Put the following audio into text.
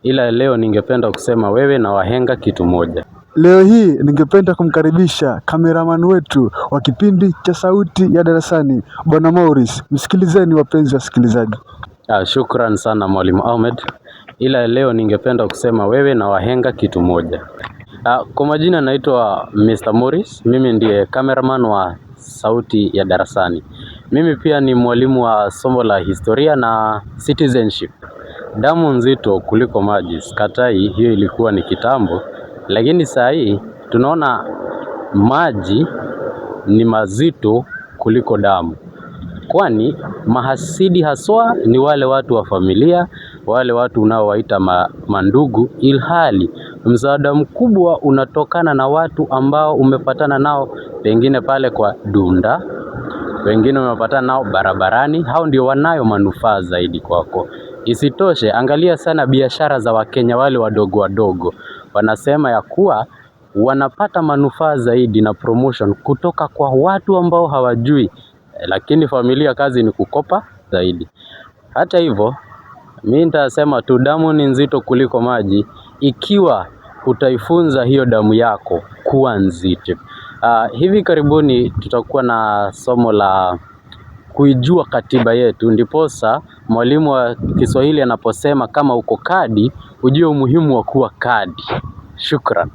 ila leo ningependa kusema wewe na wahenga kitu moja. Leo hii ningependa kumkaribisha kameraman wetu wa kipindi cha Sauti ya Darasani, Bwana Maurice. Msikilizeni wapenzi wasikilizaji. Shukran sana Mwalimu Ahmed, ila leo ningependa kusema wewe na wahenga kitu moja. Kwa majina naitwa Mr. Maurice, mimi ndiye cameraman wa Sauti ya Darasani. Mimi pia ni mwalimu wa somo la historia na citizenship. Damu nzito kuliko maji, sikatai, hiyo ilikuwa ni kitambo, lakini saa hii tunaona maji ni mazito kuliko damu. Kwani mahasidi haswa ni wale watu wa familia, wale watu unaowaita mandugu, ilhali msaada mkubwa unatokana na watu ambao umepatana nao pengine pale kwa dunda, wengine umepatana nao barabarani. Hao ndio wanayo manufaa zaidi kwako. Isitoshe, angalia sana biashara za Wakenya wale wadogo wadogo. Wanasema ya kuwa wanapata manufaa zaidi na promotion kutoka kwa watu ambao hawajui, lakini familia kazi ni kukopa zaidi. Hata hivyo, mimi nitasema tu damu ni nzito kuliko maji ikiwa utaifunza hiyo damu yako kuwa nzito. Hivi karibuni tutakuwa na somo la kuijua katiba yetu, ndiposa mwalimu wa Kiswahili anaposema kama uko kadi, ujue umuhimu wa kuwa kadi. Shukran.